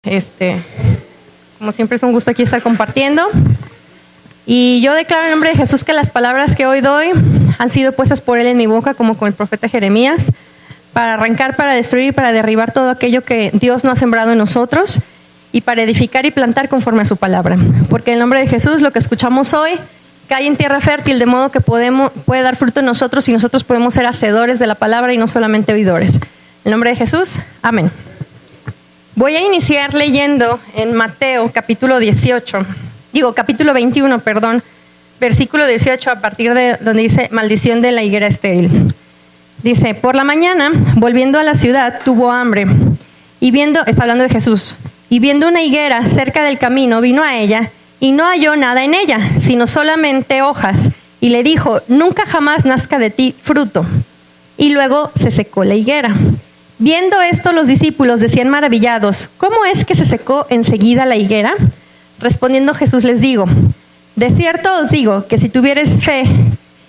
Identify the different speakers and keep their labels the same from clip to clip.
Speaker 1: Como siempre es un gusto aquí estar compartiendo. Y yo declaro en nombre de Jesús que las palabras que hoy doy han sido puestas por Él en mi boca, como con el profeta Jeremías, para arrancar, para destruir, para derribar todo aquello que Dios no ha sembrado en nosotros y para edificar y plantar conforme a su palabra. Porque en el nombre de Jesús lo que escuchamos hoy cae en tierra fértil, de modo que puede dar fruto en nosotros y nosotros podemos ser hacedores de la palabra y no solamente oidores. En el nombre de Jesús, amén. Voy a iniciar leyendo en Mateo capítulo 21, versículo 18, a partir de donde dice maldición de la higuera estéril. Dice: por la mañana, volviendo a la ciudad, tuvo hambre, está hablando de Jesús, y viendo una higuera cerca del camino, vino a ella, y no halló nada en ella, sino solamente hojas, y le dijo: nunca jamás nazca de ti fruto. Y luego se secó la higuera. Viendo esto, los discípulos decían maravillados: ¿cómo es que se secó enseguida la higuera? Respondiendo Jesús les digo: de cierto os digo que si tuviereis fe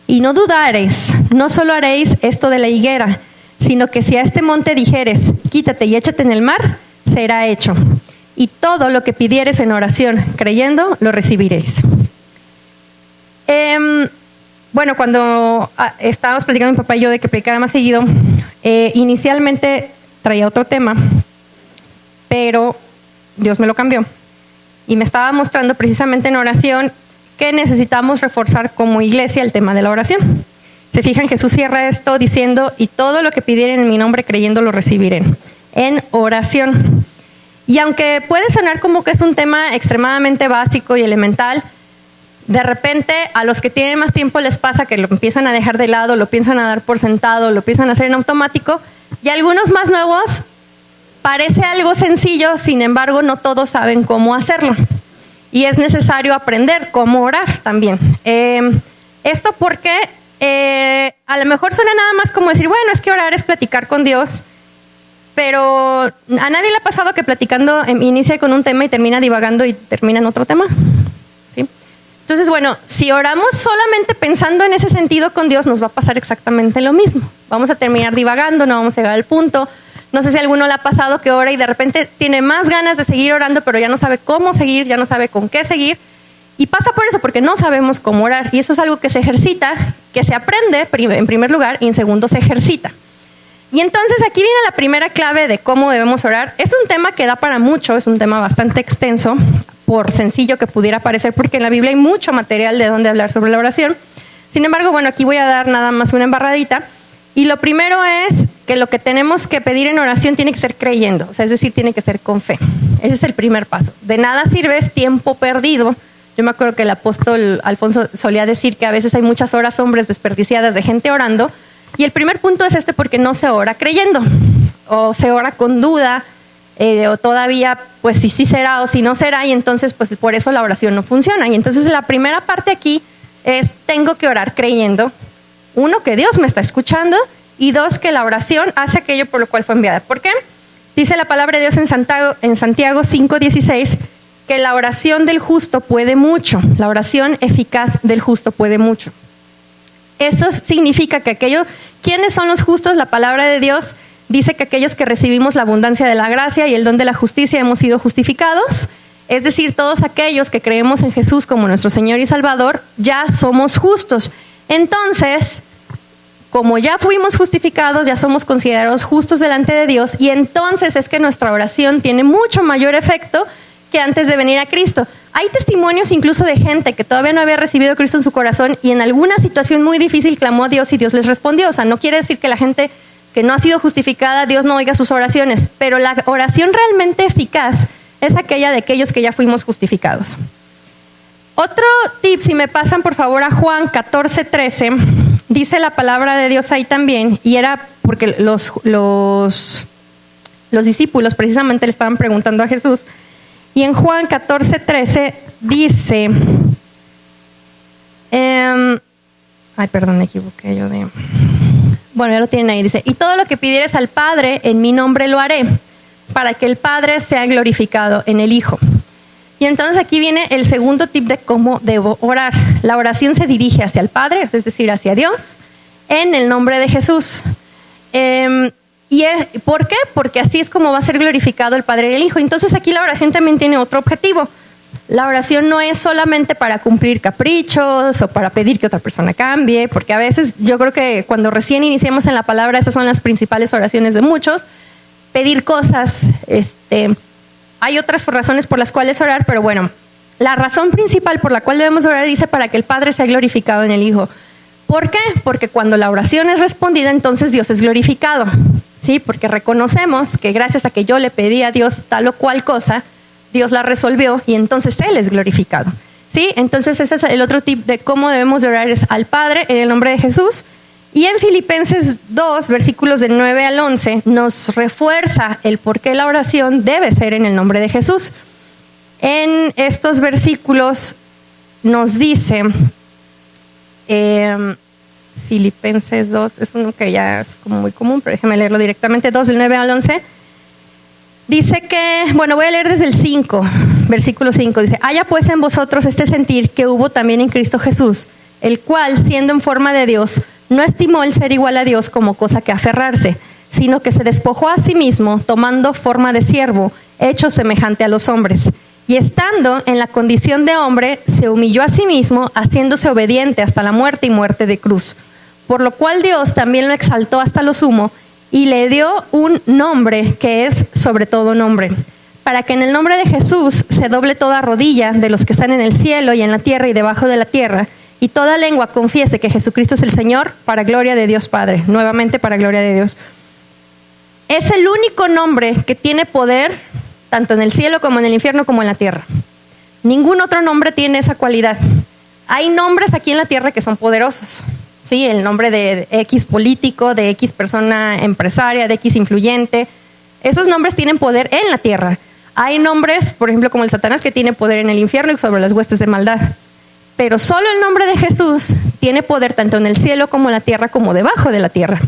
Speaker 1: y no dudareis, no solo haréis esto de la higuera, sino que si a este monte dijeres: quítate y échate en el mar, será hecho. Y todo lo que pidieres en oración, creyendo, lo recibiréis. Bueno, cuando estábamos platicando mi papá y yo de que predicara más seguido, inicialmente traía otro tema, pero Dios me lo cambió. Y me estaba mostrando precisamente en oración que necesitamos reforzar como iglesia el tema de la oración. Se fijan, Jesús cierra esto diciendo: y todo lo que pidieren en mi nombre, creyendo, lo recibiré. En oración. Y aunque puede sonar como que es un tema extremadamente básico y elemental, de repente a los que tienen más tiempo les pasa que lo empiezan a dejar de lado, lo piensan a dar por sentado, lo empiezan a hacer en automático, y algunos más nuevos parece algo sencillo, sin embargo no todos saben cómo hacerlo. Y es necesario aprender cómo orar también. Esto porque a lo mejor suena nada más como decir: bueno, es que orar es platicar con Dios. Pero ¿a nadie le ha pasado que platicando inicia con un tema y termina divagando y termina en otro tema? ¿Sí? Entonces, bueno, si oramos solamente pensando en ese sentido con Dios, nos va a pasar exactamente lo mismo. Vamos a terminar divagando, no vamos a llegar al punto. No sé si a alguno le ha pasado que ora y de repente tiene más ganas de seguir orando, pero ya no sabe cómo seguir, ya no sabe con qué seguir. Y pasa por eso, porque no sabemos cómo orar. Y eso es algo que se ejercita, que se aprende en primer lugar, y en segundo se ejercita. Y entonces aquí viene la primera clave de cómo debemos orar. Es un tema que da para mucho, es un tema bastante extenso, por sencillo que pudiera parecer, porque en la Biblia hay mucho material de donde hablar sobre la oración. Sin embargo, bueno, aquí voy a dar nada más una embarradita. Y lo primero es que lo que tenemos que pedir en oración tiene que ser creyendo, o sea, es decir, tiene que ser con fe. Ese es el primer paso. De nada sirve, es tiempo perdido. Yo me acuerdo que el apóstol Alfonso solía decir que a veces hay muchas horas hombres desperdiciadas de gente orando. Y el primer punto es porque no se ora creyendo, o se ora con duda, o todavía pues si sí será o si no será, y entonces pues por eso la oración no funciona. Y entonces la primera parte aquí es: tengo que orar creyendo, uno, que Dios me está escuchando, y dos, que la oración hace aquello por lo cual fue enviada. ¿Por qué? Dice la palabra de Dios en Santiago 5:16, que la oración del justo puede mucho, la oración eficaz del justo puede mucho. Eso significa que ¿quiénes son los justos? La palabra de Dios dice que aquellos que recibimos la abundancia de la gracia y el don de la justicia hemos sido justificados. Es decir, todos aquellos que creemos en Jesús como nuestro Señor y Salvador, ya somos justos. Entonces, como ya fuimos justificados, ya somos considerados justos delante de Dios, y entonces es que nuestra oración tiene mucho mayor efecto que antes de venir a Cristo. Hay testimonios incluso de gente que todavía no había recibido a Cristo en su corazón y en alguna situación muy difícil clamó a Dios y Dios les respondió. O sea, no quiere decir que la gente que no ha sido justificada, Dios no oiga sus oraciones, pero la oración realmente eficaz es aquella de aquellos que ya fuimos justificados. Otro tip, si me pasan por favor a Juan 14:13, dice la palabra de Dios ahí también, y era porque los discípulos precisamente le estaban preguntando a Jesús. Y en Juan 14:13 dice, me equivoqué yo de... Bueno, ya lo tienen ahí, dice: y todo lo que pidieres al Padre en mi nombre lo haré, para que el Padre sea glorificado en el Hijo. Y entonces aquí viene el segundo tip de cómo debo orar. La oración se dirige hacia el Padre, es decir, hacia Dios, en el nombre de Jesús. ¿Por qué? Porque así es como va a ser glorificado el Padre y el Hijo. Entonces aquí la oración también tiene otro objetivo. La oración no es solamente para cumplir caprichos o para pedir que otra persona cambie, porque a veces yo creo que cuando recién iniciamos en la palabra, esas son las principales oraciones de muchos. Pedir cosas, hay otras razones por las cuales orar, pero bueno, la razón principal por la cual debemos orar dice para que el Padre sea glorificado en el Hijo. ¿Por qué? Porque cuando la oración es respondida, entonces Dios es glorificado, ¿sí? Porque reconocemos que gracias a que yo le pedí a Dios tal o cual cosa, Dios la resolvió y entonces Él es glorificado, ¿sí? Entonces ese es el otro tip de cómo debemos de orar, es al Padre en el nombre de Jesús. Y en Filipenses 2, versículos del 9 al 11, nos refuerza el por qué la oración debe ser en el nombre de Jesús. En estos versículos nos dice, Filipenses 2, es uno que ya es como muy común, pero déjeme leerlo directamente, 2 del 9 al 11. Dice que, bueno, voy a leer desde el 5, versículo 5, dice, haya pues en vosotros este sentir que hubo también en Cristo Jesús, el cual, siendo en forma de Dios, no estimó el ser igual a Dios como cosa que aferrarse, sino que se despojó a sí mismo, tomando forma de siervo, hecho semejante a los hombres. Y estando en la condición de hombre, se humilló a sí mismo, haciéndose obediente hasta la muerte y muerte de cruz. Por lo cual Dios también lo exaltó hasta lo sumo, y le dio un nombre que es sobre todo nombre, para que en el nombre de Jesús se doble toda rodilla de los que están en el cielo y en la tierra y debajo de la tierra, y toda lengua confiese que Jesucristo es el Señor, para gloria de Dios Padre. Nuevamente, para gloria de Dios. Es el único nombre que tiene poder, tanto en el cielo como en el infierno como en la tierra. Ningún otro nombre tiene esa cualidad. Hay nombres aquí en la tierra que son poderosos. Sí, el nombre de X político, de X persona empresaria, de X influyente. Esos nombres tienen poder en la tierra. Hay nombres, por ejemplo, como el Satanás, que tiene poder en el infierno y sobre las huestes de maldad. Pero solo el nombre de Jesús tiene poder tanto en el cielo como en la tierra, como debajo de la tierra.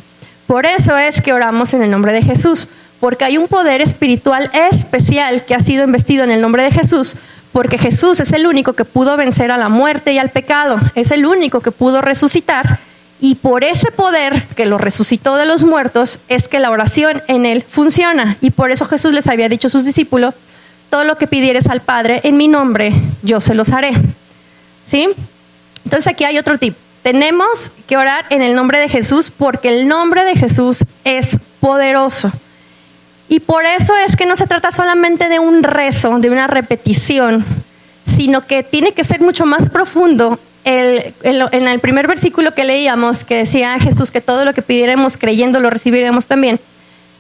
Speaker 1: Por eso es que oramos en el nombre de Jesús, porque hay un poder espiritual especial que ha sido investido en el nombre de Jesús, porque Jesús es el único que pudo vencer a la muerte y al pecado, es el único que pudo resucitar, y por ese poder que lo resucitó de los muertos es que la oración en él funciona. Y por eso Jesús les había dicho a sus discípulos, todo lo que pidieres al Padre en mi nombre, yo se los haré. ¿Sí? Entonces aquí hay otro tip. Tenemos que orar en el nombre de Jesús porque el nombre de Jesús es poderoso. Y por eso es que no se trata solamente de un rezo, de una repetición, sino que tiene que ser mucho más profundo. En el primer versículo que leíamos, que decía Jesús que todo lo que pidiéramos creyendo lo recibiremos también.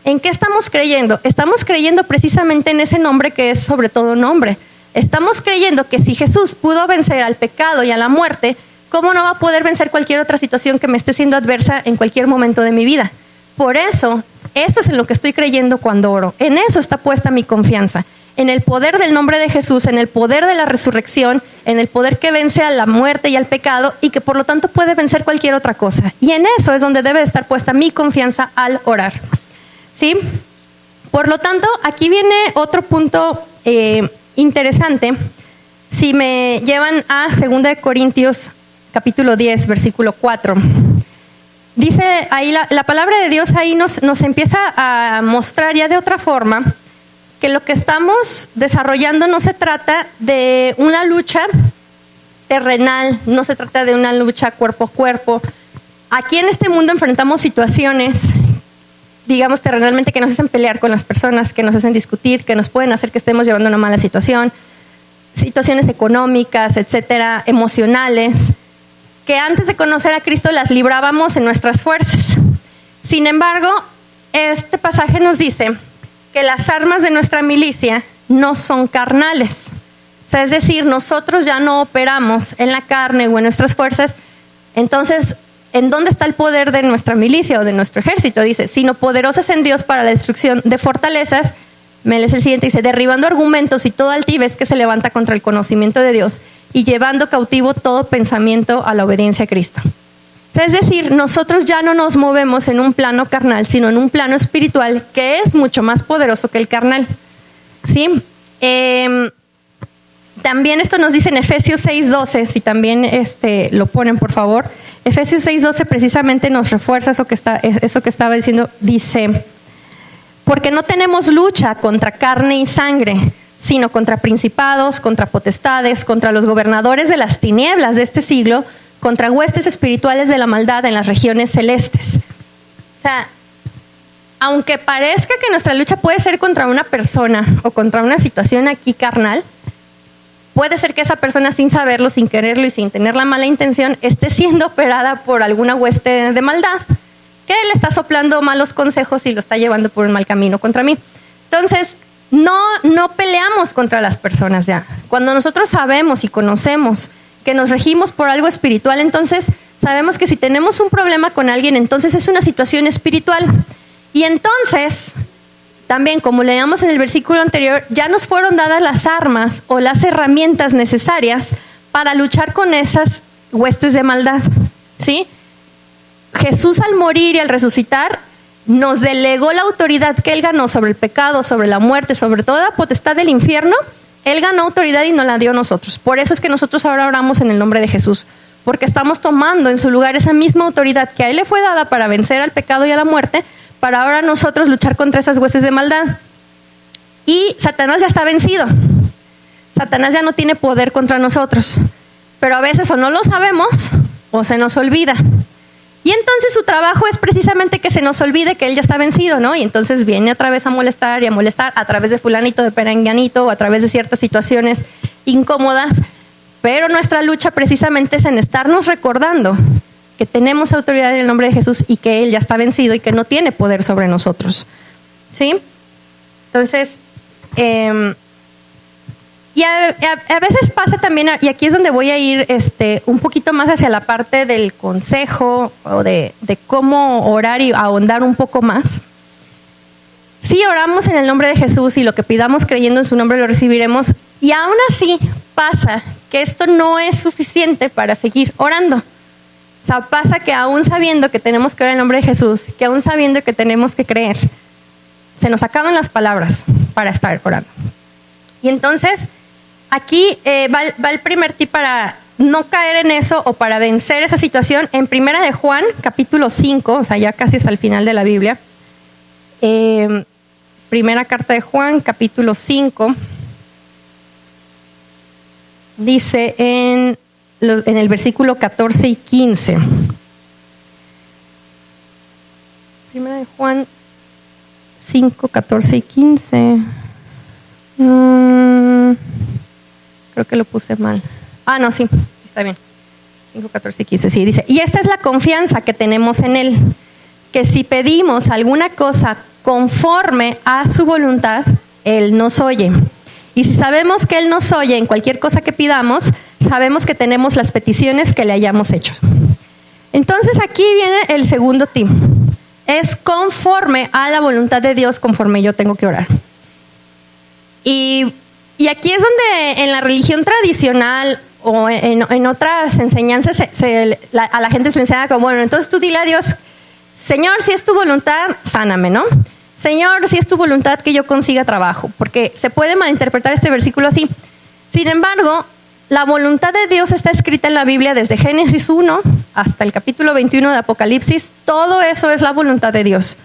Speaker 1: ¿En qué estamos creyendo? Estamos creyendo precisamente en ese nombre que es sobre todo nombre. Estamos creyendo que si Jesús pudo vencer al pecado y a la muerte, ¿cómo no va a poder vencer cualquier otra situación que me esté siendo adversa en cualquier momento de mi vida? Por eso es en lo que estoy creyendo cuando oro. En eso está puesta mi confianza. En el poder del nombre de Jesús, en el poder de la resurrección, en el poder que vence a la muerte y al pecado y que por lo tanto puede vencer cualquier otra cosa. Y en eso es donde debe estar puesta mi confianza al orar. ¿Sí? Por lo tanto, aquí viene otro punto interesante. Si me llevan a 2 Corintios capítulo 10, versículo 4. Dice ahí, la palabra de Dios ahí nos empieza a mostrar ya de otra forma que lo que estamos desarrollando no se trata de una lucha terrenal, no se trata de una lucha cuerpo a cuerpo. Aquí en este mundo enfrentamos situaciones, digamos terrenalmente, que nos hacen pelear con las personas, que nos hacen discutir, que nos pueden hacer que estemos llevando una mala situación, situaciones económicas, etcétera, emocionales, que antes de conocer a Cristo las librábamos en nuestras fuerzas. Sin embargo, este pasaje nos dice que las armas de nuestra milicia no son carnales. O sea, es decir, nosotros ya no operamos en la carne o en nuestras fuerzas. Entonces, ¿en dónde está el poder de nuestra milicia o de nuestro ejército? Dice, sino poderosas en Dios para la destrucción de fortalezas. Me lees el siguiente, dice, derribando argumentos y todo altivez que se levanta contra el conocimiento de Dios y llevando cautivo todo pensamiento a la obediencia a Cristo. O sea, es decir, nosotros ya no nos movemos en un plano carnal, sino en un plano espiritual que es mucho más poderoso que el carnal. ¿Sí? También esto nos dice en Efesios 6:12, si también lo ponen por favor. Efesios 6:12 precisamente nos refuerza eso que estaba diciendo. Dice, Porque no tenemos lucha contra carne y sangre, sino contra principados, contra potestades, contra los gobernadores de las tinieblas de este siglo, contra huestes espirituales de la maldad en las regiones celestes. O sea, aunque parezca que nuestra lucha puede ser contra una persona o contra una situación aquí carnal, puede ser que esa persona, sin saberlo, sin quererlo y sin tener la mala intención, esté siendo operada por alguna hueste de maldad, que le está soplando malos consejos y lo está llevando por un mal camino contra mí. Entonces, no peleamos contra las personas ya. Cuando nosotros sabemos y conocemos que nos regimos por algo espiritual, entonces sabemos que si tenemos un problema con alguien, entonces es una situación espiritual. Y entonces, también como leíamos en el versículo anterior, ya nos fueron dadas las armas o las herramientas necesarias para luchar con esas huestes de maldad, ¿sí? Jesús, al morir y al resucitar, nos delegó la autoridad que Él ganó sobre el pecado, sobre la muerte, sobre toda potestad del infierno. Él ganó autoridad y nos la dio a nosotros. Por eso es que nosotros ahora oramos en el nombre de Jesús, porque estamos tomando en su lugar esa misma autoridad que a Él le fue dada para vencer al pecado y a la muerte, para ahora nosotros luchar contra esas huestes de maldad. Y Satanás ya está vencido. Satanás ya no tiene poder contra nosotros. Pero a veces o no lo sabemos o se nos olvida. Y entonces su trabajo es precisamente que se nos olvide que Él ya está vencido, ¿no? Y entonces viene otra vez a molestar y a molestar a través de fulanito, de perenganito, o a través de ciertas situaciones incómodas. Pero nuestra lucha precisamente es en estarnos recordando que tenemos autoridad en el nombre de Jesús y que Él ya está vencido y que no tiene poder sobre nosotros, ¿sí? Entonces, y a veces pasa también, y aquí es donde voy a ir un poquito más hacia la parte del consejo o de cómo orar y ahondar un poco más. Sí, oramos en el nombre de Jesús y lo que pidamos creyendo en su nombre lo recibiremos, y aún así pasa que esto no es suficiente para seguir orando. O sea, pasa que aún sabiendo que tenemos que orar en el nombre de Jesús, que aún sabiendo que tenemos que creer, se nos acaban las palabras para estar orando. Y entonces, aquí va el primer tip para no caer en eso o para vencer esa situación. En Primera de Juan, capítulo 5, o sea, ya casi es al final de la Biblia. Primera carta de Juan, capítulo 5. Dice en el versículo 14 y 15. Primera de Juan 5, 14 y 15. Creo que lo puse mal. No, sí está bien. 5, 14 y 15, sí, dice. Y esta es la confianza que tenemos en Él, que si pedimos alguna cosa conforme a su voluntad, Él nos oye. Y si sabemos que Él nos oye en cualquier cosa que pidamos, sabemos que tenemos las peticiones que le hayamos hecho. Entonces aquí viene el segundo tip. Es conforme a la voluntad de Dios, conforme yo tengo que orar. Y aquí es donde en la religión tradicional o en otras enseñanzas a la gente se le enseña como, bueno, entonces tú dile a Dios, Señor, si es tu voluntad, sáname, ¿no? Señor, si es tu voluntad que yo consiga trabajo, porque se puede malinterpretar este versículo así. Sin embargo, la voluntad de Dios está escrita en la Biblia desde Génesis 1 hasta el capítulo 21 de Apocalipsis. Todo eso es la voluntad de Dios.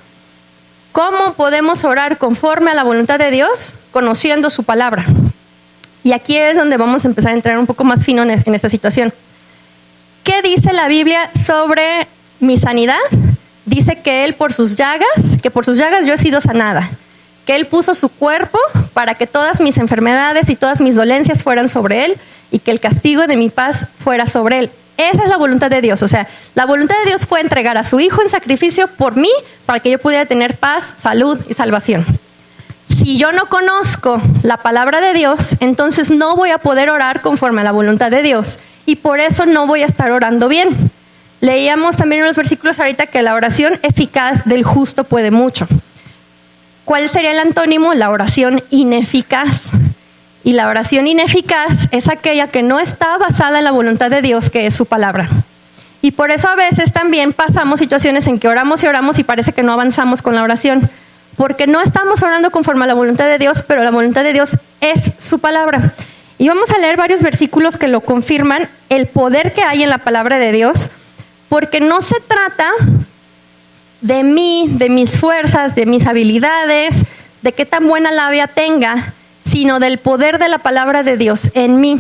Speaker 1: ¿Cómo podemos orar conforme a la voluntad de Dios? Conociendo su palabra. Y aquí es donde vamos a empezar a entrar un poco más fino en esta situación. ¿Qué dice la Biblia sobre mi sanidad? Dice que por sus llagas yo he sido sanada. Que Él puso su cuerpo para que todas mis enfermedades y todas mis dolencias fueran sobre Él y que el castigo de mi paz fuera sobre Él. Esa es la voluntad de Dios. O sea, la voluntad de Dios fue entregar a su Hijo en sacrificio por mí para que yo pudiera tener paz, salud y salvación. Si yo no conozco la palabra de Dios, entonces no voy a poder orar conforme a la voluntad de Dios y por eso no voy a estar orando bien. Leíamos también en los versículos ahorita que la oración eficaz del justo puede mucho. ¿Cuál sería el antónimo? La oración ineficaz. Y la oración ineficaz es aquella que no está basada en la voluntad de Dios, que es su palabra. Y por eso a veces también pasamos situaciones en que oramos y parece que no avanzamos con la oración. Porque no estamos orando conforme a la voluntad de Dios, pero la voluntad de Dios es su palabra. Y vamos a leer varios versículos que lo confirman, el poder que hay en la palabra de Dios, porque no se trata de mí, de mis fuerzas, de mis habilidades, de qué tan buena labia tenga, sino del poder de la palabra de Dios en mí.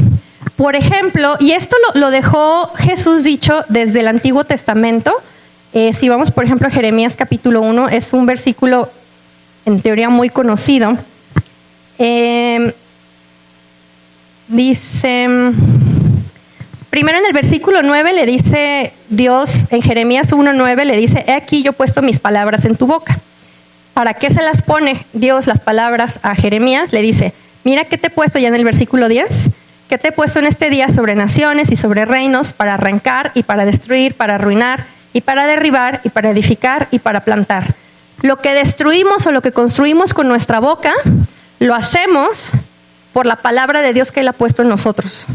Speaker 1: Por ejemplo, y esto lo dejó Jesús dicho desde el Antiguo Testamento. Si vamos, por ejemplo, a Jeremías capítulo 1, es un versículo en teoría muy conocido. Dice, primero en el versículo 9 le dice Dios, en Jeremías 1:9 le dice: he aquí yo he puesto mis palabras en tu boca. ¿Para qué se las pone Dios las palabras a Jeremías? Le dice: mira que te he puesto, ya en el versículo 10, que te he puesto en este día sobre naciones y sobre reinos, para arrancar y para destruir, para arruinar y para derribar y para edificar y para plantar. Lo que destruimos o lo que construimos con nuestra boca, lo hacemos por la palabra de Dios que Él ha puesto en nosotros.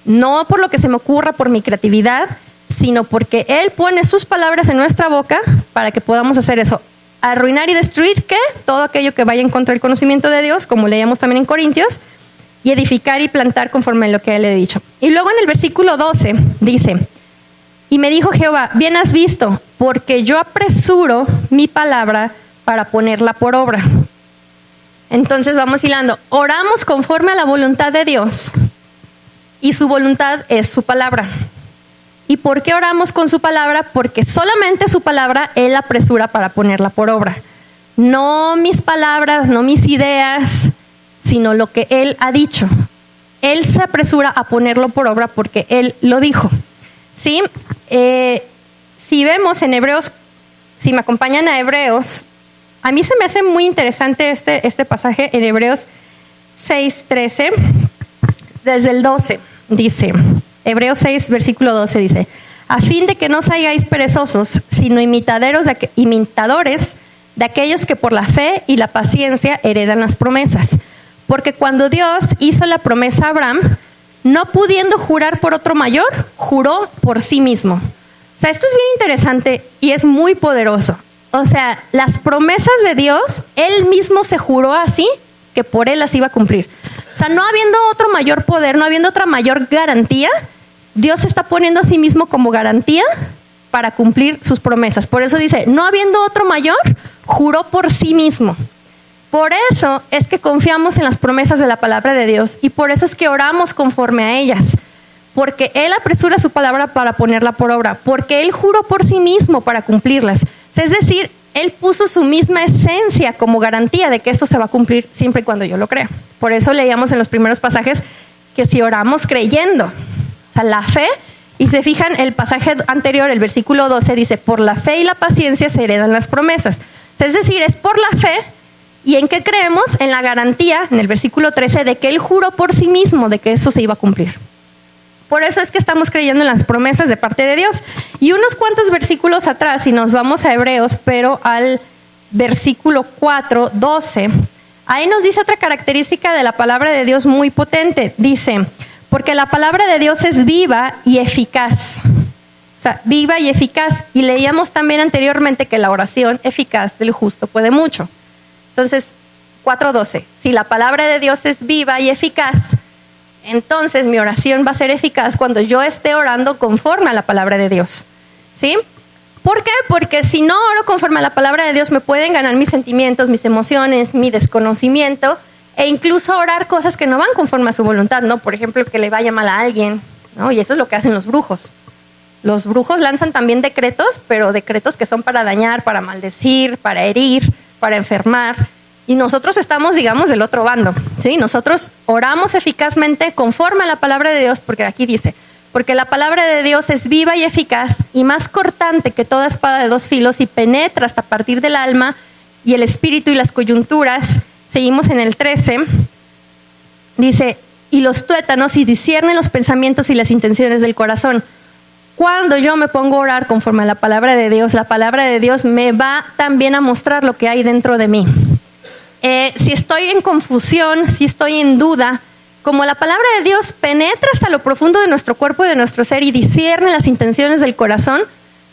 Speaker 1: No por lo que se me ocurra, por mi creatividad, sino porque Él pone sus palabras en nuestra boca para que podamos hacer eso. Arruinar y destruir, ¿qué? Todo aquello que vaya en contra del conocimiento de Dios, como leíamos también en Corintios, y edificar y plantar conforme a lo que Él le ha dicho. Y luego en el versículo 12 dice: y me dijo Jehová, bien has visto, porque yo apresuro mi palabra para ponerla por obra. Entonces vamos hilando. Oramos conforme a la voluntad de Dios, y su voluntad es su palabra. ¿Y por qué oramos con su palabra? Porque solamente su palabra Él apresura para ponerla por obra. No mis palabras, no mis ideas, sino lo que Él ha dicho. Él se apresura a ponerlo por obra porque Él lo dijo. ¿Sí? Si vemos en Hebreos, si me acompañan a Hebreos, a mí se me hace muy interesante este pasaje en Hebreos 6:13, desde el 12, dice, Hebreos 6, versículo 12 dice: a fin de que no seáis perezosos, sino imitadores de aquellos que por la fe y la paciencia heredan las promesas. Porque cuando Dios hizo la promesa a Abraham, no pudiendo jurar por otro mayor, juró por sí mismo. O sea, esto es bien interesante y es muy poderoso. O sea, las promesas de Dios, Él mismo se juró así, que por Él las iba a cumplir. O sea, no habiendo otro mayor poder, no habiendo otra mayor garantía, Dios se está poniendo a sí mismo como garantía para cumplir sus promesas. Por eso dice, no habiendo otro mayor, juró por sí mismo. Por eso es que confiamos en las promesas de la palabra de Dios y por eso es que oramos conforme a ellas. Porque Él apresura su palabra para ponerla por obra, porque Él juró por sí mismo para cumplirlas. Es decir, Él puso su misma esencia como garantía de que esto se va a cumplir siempre y cuando yo lo crea. Por eso leíamos en los primeros pasajes que si oramos creyendo, o sea, la fe, y se fijan, el pasaje anterior, el versículo 12, dice, por la fe y la paciencia se heredan las promesas. O sea, es decir, es por la fe. ¿Y en qué creemos? En la garantía, en el versículo 13, de que Él juró por sí mismo de que eso se iba a cumplir. Por eso es que estamos creyendo en las promesas de parte de Dios. Y unos cuantos versículos atrás, y nos vamos a Hebreos, pero al versículo 4, 12, ahí nos dice otra característica de la palabra de Dios muy potente. Dice, porque la palabra de Dios es viva y eficaz. O sea, viva y eficaz. Y leíamos también anteriormente que la oración eficaz del justo puede mucho. Entonces, 4:12, si la palabra de Dios es viva y eficaz, entonces mi oración va a ser eficaz cuando yo esté orando conforme a la palabra de Dios. ¿Sí? ¿Por qué? Porque si no oro conforme a la palabra de Dios, me pueden ganar mis sentimientos, mis emociones, mi desconocimiento, e incluso orar cosas que no van conforme a su voluntad, ¿no? Por ejemplo, que le vaya mal a alguien, ¿no? Y eso es lo que hacen los brujos. Los brujos lanzan también decretos, pero decretos que son para dañar, para maldecir, para herir, para enfermar, y nosotros estamos, digamos, del otro bando, ¿sí? Nosotros oramos eficazmente conforme a la palabra de Dios, porque aquí dice, porque la palabra de Dios es viva y eficaz y más cortante que toda espada de dos filos y penetra hasta partir del alma y el espíritu y las coyunturas. Seguimos en el 13, dice, y los tuétanos y discierne los pensamientos y las intenciones del corazón. Cuando yo me pongo a orar conforme a la palabra de Dios me va también a mostrar lo que hay dentro de mí. Si estoy en confusión, si estoy en duda, como la palabra de Dios penetra hasta lo profundo de nuestro cuerpo y de nuestro ser y discierne las intenciones del corazón,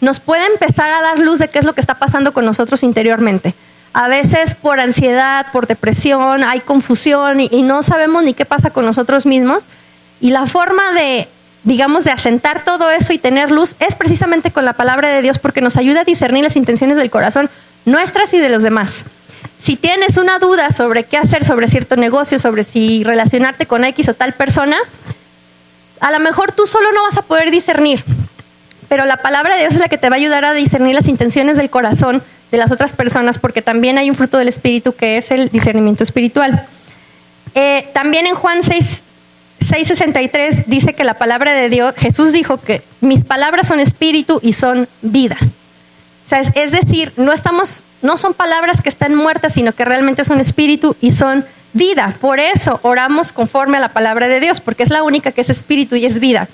Speaker 1: nos puede empezar a dar luz de qué es lo que está pasando con nosotros interiormente. A veces por ansiedad, por depresión, hay confusión y no sabemos ni qué pasa con nosotros mismos. Y la forma de digamos, de asentar todo eso y tener luz, es precisamente con la palabra de Dios, porque nos ayuda a discernir las intenciones del corazón, nuestras y de los demás. Si tienes una duda sobre qué hacer, sobre cierto negocio, sobre si relacionarte con X o tal persona, a lo mejor tú solo no vas a poder discernir, pero la palabra de Dios es la que te va a ayudar a discernir las intenciones del corazón de las otras personas, porque también hay un fruto del Espíritu que es el discernimiento espiritual. También en Juan 6:63 dice que la palabra de Dios, Jesús dijo que mis palabras son espíritu y son vida. O sea, es decir, no son palabras que están muertas, sino que realmente son espíritu y son vida. Por eso oramos conforme a la palabra de Dios, porque es la única que es espíritu y es vida.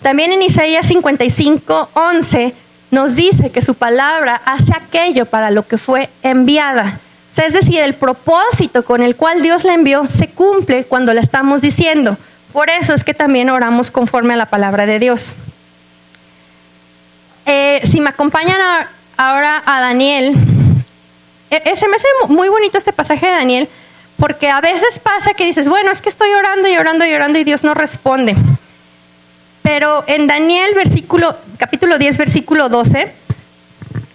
Speaker 1: También en Isaías 55:11 nos dice que su palabra hace aquello para lo que fue enviada. O sea, es decir, el propósito con el cual Dios la envió se cumple cuando la estamos diciendo. Por eso es que también oramos conforme a la palabra de Dios. Si me acompañan ahora a Daniel, se me hace muy bonito este pasaje de Daniel, porque a veces pasa que dices, bueno, es que estoy orando y orando y orando y Dios no responde. Pero en Daniel capítulo 10, versículo 12,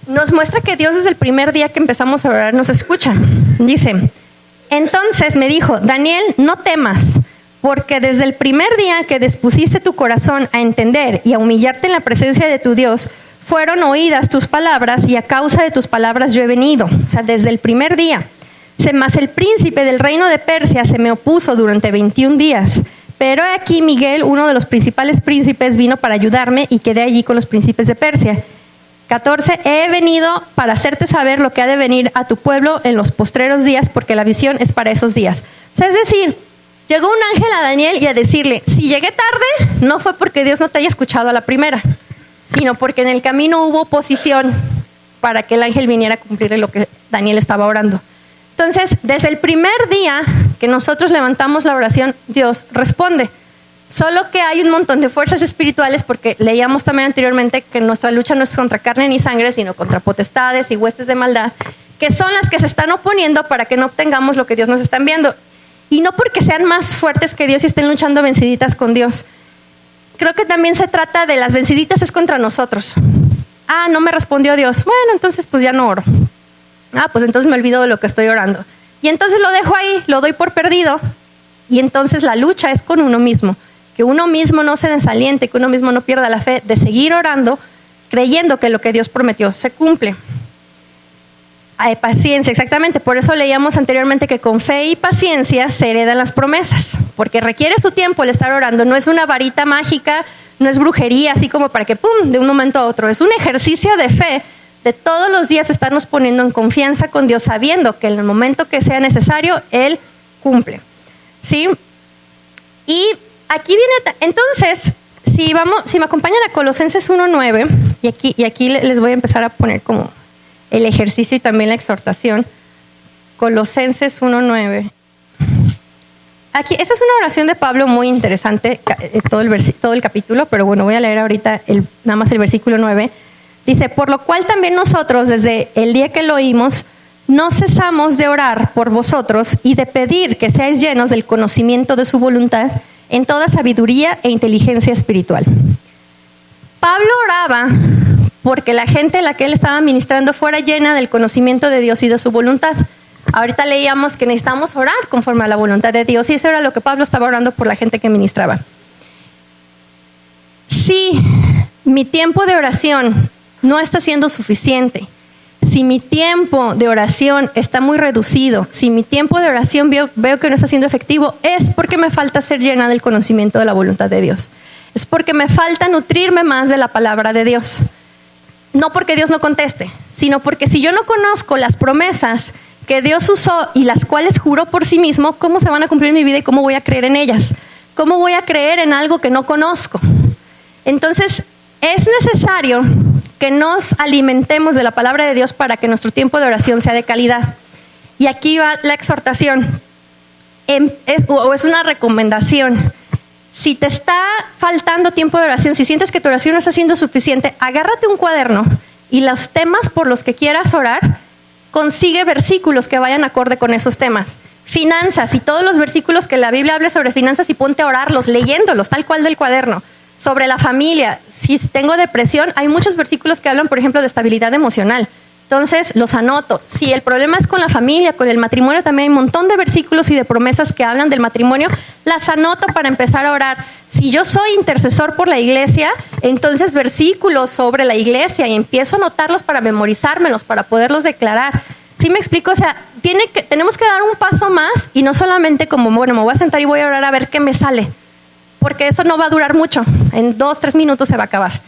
Speaker 1: nos muestra que Dios desde el primer día que empezamos a orar nos escucha. Dice, entonces me dijo, Daniel, no temas, porque desde el primer día que dispusiste tu corazón a entender y a humillarte en la presencia de tu Dios, fueron oídas tus palabras y a causa de tus palabras yo he venido. O sea, desde el primer día. Mas el príncipe del reino de Persia se me opuso durante 21 días. Pero aquí Miguel, uno de los principales príncipes, vino para ayudarme y quedé allí con los príncipes de Persia. 14, he venido para hacerte saber lo que ha de venir a tu pueblo en los postreros días, porque la visión es para esos días. O sea, es decir, llegó un ángel a Daniel y a decirle, si llegué tarde, no fue porque Dios no te haya escuchado a la primera, sino porque en el camino hubo oposición para que el ángel viniera a cumplir lo que Daniel estaba orando. Entonces, desde el primer día que nosotros levantamos la oración, Dios responde. Solo que hay un montón de fuerzas espirituales, porque leíamos también anteriormente que nuestra lucha no es contra carne ni sangre, sino contra potestades y huestes de maldad, que son las que se están oponiendo para que no obtengamos lo que Dios nos está enviando. Y no porque sean más fuertes que Dios y estén luchando venciditas con Dios. Creo que también se trata de las venciditas es contra nosotros. No me respondió Dios. Bueno, entonces pues ya no oro. Pues entonces me olvido de lo que estoy orando. Y entonces lo dejo ahí, lo doy por perdido. Y entonces la lucha es con uno mismo. Que uno mismo no se desaliente, que uno mismo no pierda la fe de seguir orando, creyendo que lo que Dios prometió se cumple. Paciencia, exactamente. Por eso leíamos anteriormente que con fe y paciencia se heredan las promesas. Porque requiere su tiempo el estar orando. No es una varita mágica, no es brujería, así como para que ¡pum!, de un momento a otro. Es un ejercicio de fe, de todos los días estarnos poniendo en confianza con Dios, sabiendo que en el momento que sea necesario, Él cumple. ¿Sí? Y aquí viene, entonces, si me acompañan a Colosenses 1:9, y aquí les voy a empezar a poner como el ejercicio y también la exhortación. Colosenses 1:9. Aquí, esa es una oración de Pablo muy interesante, todo el capítulo, pero bueno, voy a leer ahorita nada más el versículo 9. Dice, por lo cual también nosotros, desde el día que lo oímos, no cesamos de orar por vosotros y de pedir que seáis llenos del conocimiento de su voluntad en toda sabiduría e inteligencia espiritual. Pablo oraba porque la gente a la que él estaba ministrando fuera llena del conocimiento de Dios y de su voluntad. Ahorita leíamos que necesitamos orar conforme a la voluntad de Dios, y eso era lo que Pablo estaba orando por la gente que ministraba. Si mi tiempo de oración no está siendo suficiente, si mi tiempo de oración está muy reducido, si mi tiempo de oración veo que no está siendo efectivo, es porque me falta ser llena del conocimiento de la voluntad de Dios. Es porque me falta nutrirme más de la palabra de Dios. No porque Dios no conteste, sino porque si yo no conozco las promesas que Dios usó y las cuales juró por sí mismo, ¿cómo se van a cumplir en mi vida y cómo voy a creer en ellas? ¿Cómo voy a creer en algo que no conozco? Entonces, es necesario que nos alimentemos de la palabra de Dios para que nuestro tiempo de oración sea de calidad. Y aquí va la exhortación, es una recomendación. Si te está faltando tiempo de oración, si sientes que tu oración no está siendo suficiente, agárrate un cuaderno y los temas por los que quieras orar, consigue versículos que vayan acorde con esos temas. Finanzas y todos los versículos que la Biblia hable sobre finanzas, y ponte a orarlos, leyéndolos tal cual del cuaderno. Sobre la familia, si tengo depresión, hay muchos versículos que hablan, por ejemplo, de estabilidad emocional. Entonces, los anoto. Si el problema es con la familia, con el matrimonio, también hay un montón de versículos y de promesas que hablan del matrimonio. Las anoto para empezar a orar. Si yo soy intercesor por la iglesia, entonces versículos sobre la iglesia y empiezo a anotarlos para memorizármelos, para poderlos declarar. ¿Sí me explico? O sea, tenemos que dar un paso más y no solamente como, bueno, me voy a sentar y voy a orar a ver qué me sale. Porque eso no va a durar mucho. En 2-3 minutos se va a acabar.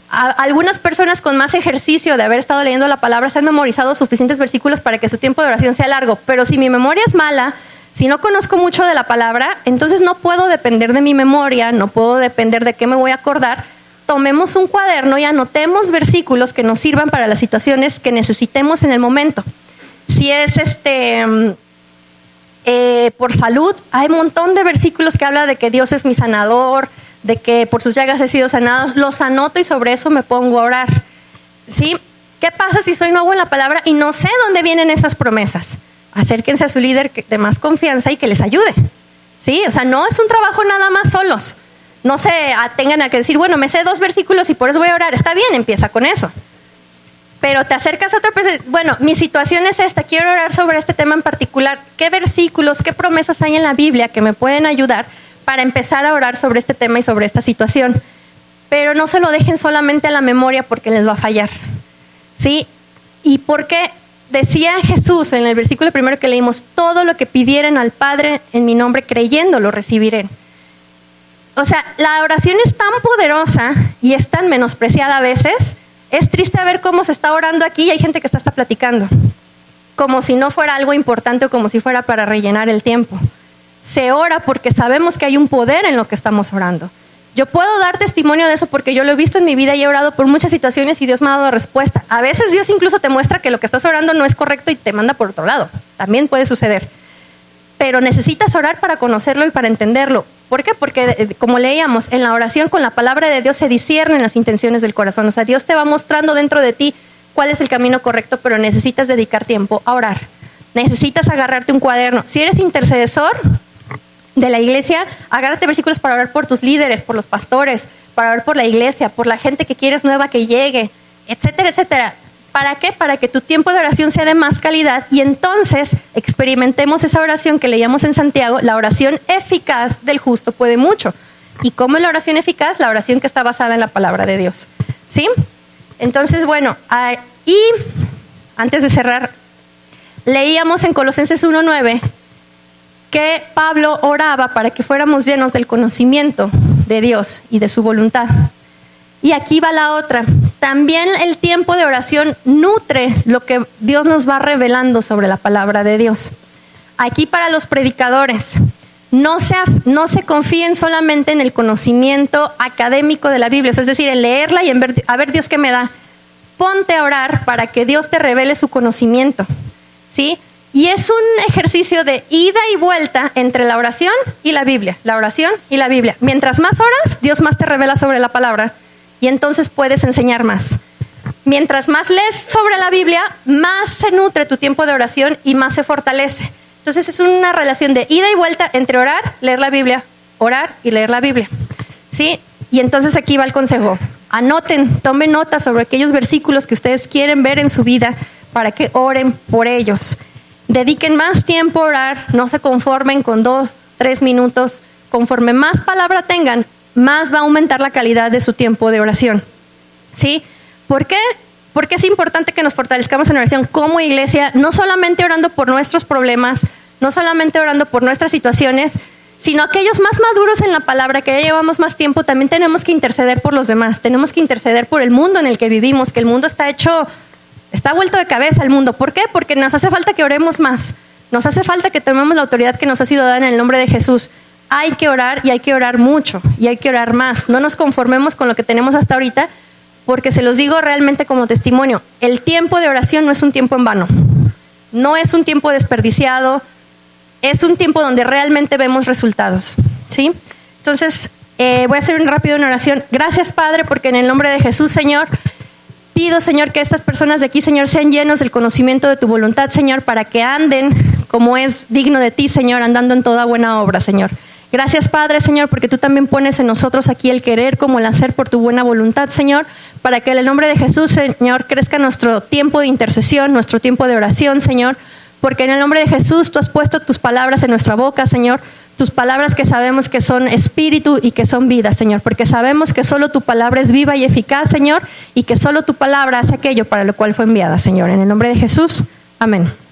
Speaker 1: Algunas personas con más ejercicio de haber estado leyendo la palabra se han memorizado suficientes versículos para que su tiempo de oración sea largo, pero si mi memoria es mala, si no conozco mucho de la palabra, entonces no puedo depender de mi memoria, no puedo depender de qué me voy a acordar. Tomemos un cuaderno y anotemos versículos que nos sirvan para las situaciones que necesitemos en el momento. Si es por salud, hay un montón de versículos que habla de que Dios es mi sanador, de que por sus llagas he sido sanados, los anoto y sobre eso me pongo a orar. ¿Sí? ¿Qué pasa si soy nuevo en la palabra y no sé dónde vienen esas promesas? Acérquense a su líder de más confianza y que les ayude. ¿Sí? O sea, no es un trabajo nada más solos. No se tengan a que decir, bueno, me sé 2 versículos y por eso voy a orar. Está bien, empieza con eso. Pero te acercas a otra persona, bueno, mi situación es esta, quiero orar sobre este tema en particular. ¿Qué versículos, qué promesas hay en la Biblia que me pueden ayudar para empezar a orar sobre este tema y sobre esta situación? Pero no se lo dejen solamente a la memoria porque les va a fallar. ¿Sí? ¿Y por qué? Decía Jesús en el versículo primero que leímos, todo lo que pidieren al Padre en mi nombre creyendo lo recibiré. O sea, la oración es tan poderosa y es tan menospreciada a veces. Es triste ver cómo se está orando aquí y hay gente que está hasta platicando, como si no fuera algo importante o como si fuera para rellenar el tiempo. Se ora porque sabemos que hay un poder en lo que estamos orando. Yo puedo dar testimonio de eso porque yo lo he visto en mi vida y he orado por muchas situaciones y Dios me ha dado respuesta. A veces Dios incluso te muestra que lo que estás orando no es correcto y te manda por otro lado. También puede suceder. Pero necesitas orar para conocerlo y para entenderlo. ¿Por qué? Porque como leíamos, en la oración con la palabra de Dios se disciernen las intenciones del corazón. O sea, Dios te va mostrando dentro de ti cuál es el camino correcto, pero necesitas dedicar tiempo a orar. Necesitas agarrarte un cuaderno. Si eres intercesor de la iglesia, agárrate versículos para orar por tus líderes, por los pastores, para orar por la iglesia, por la gente que quieres nueva que llegue, etcétera, etcétera. ¿Para qué? Para que tu tiempo de oración sea de más calidad y entonces experimentemos esa oración que leíamos en Santiago, la oración eficaz del justo puede mucho. ¿Y cómo es la oración eficaz? La oración que está basada en la palabra de Dios. ¿Sí? Entonces, bueno, y antes de cerrar, leíamos en Colosenses 1:9 que Pablo oraba para que fuéramos llenos del conocimiento de Dios y de su voluntad. Y aquí va la otra. También el tiempo de oración nutre lo que Dios nos va revelando sobre la palabra de Dios. Aquí para los predicadores, no se confíen solamente en el conocimiento académico de la Biblia, es decir, en leerla y en ver, a ver Dios qué me da. Ponte a orar para que Dios te revele su conocimiento, ¿sí? Y es un ejercicio de ida y vuelta entre la oración y la Biblia, la oración y la Biblia. Mientras más oras, Dios más te revela sobre la palabra. Y entonces puedes enseñar más. Mientras más lees sobre la Biblia, más se nutre tu tiempo de oración y más se fortalece. Entonces es una relación de ida y vuelta entre orar, leer la Biblia, orar y leer la Biblia. ¿Sí? Y entonces aquí va el consejo. Anoten, tomen nota sobre aquellos versículos que ustedes quieren ver en su vida para que oren por ellos. Dediquen más tiempo a orar, no se conformen con 2-3 minutos. Conforme más palabra tengan, más va a aumentar la calidad de su tiempo de oración. ¿Sí? ¿Por qué? Porque es importante que nos fortalezcamos en oración como iglesia, no solamente orando por nuestros problemas, no solamente orando por nuestras situaciones, sino aquellos más maduros en la palabra, que ya llevamos más tiempo, también tenemos que interceder por los demás, tenemos que interceder por el mundo en el que vivimos, que el mundo está vuelto de cabeza el mundo. ¿Por qué? Porque nos hace falta que oremos más, nos hace falta que tomemos la autoridad que nos ha sido dada en el nombre de Jesús. Hay que orar y hay que orar mucho y hay que orar más. No nos conformemos con lo que tenemos hasta ahorita, porque se los digo realmente como testimonio, el tiempo de oración no es un tiempo en vano, no es un tiempo desperdiciado, es un tiempo donde realmente vemos resultados. ¿Sí? Entonces, voy a hacer rápido una oración. Gracias, Padre, porque en el nombre de Jesús, Señor, pido, Señor, que estas personas de aquí, Señor, sean llenos del conocimiento de tu voluntad, Señor, para que anden como es digno de ti, Señor, andando en toda buena obra, Señor. Gracias, Padre, Señor, porque tú también pones en nosotros aquí el querer como el hacer por tu buena voluntad, Señor, para que en el nombre de Jesús, Señor, crezca nuestro tiempo de intercesión, nuestro tiempo de oración, Señor, porque en el nombre de Jesús tú has puesto tus palabras en nuestra boca, Señor, tus palabras que sabemos que son espíritu y que son vida, Señor, porque sabemos que solo tu palabra es viva y eficaz, Señor, y que solo tu palabra hace aquello para lo cual fue enviada, Señor. En el nombre de Jesús, amén.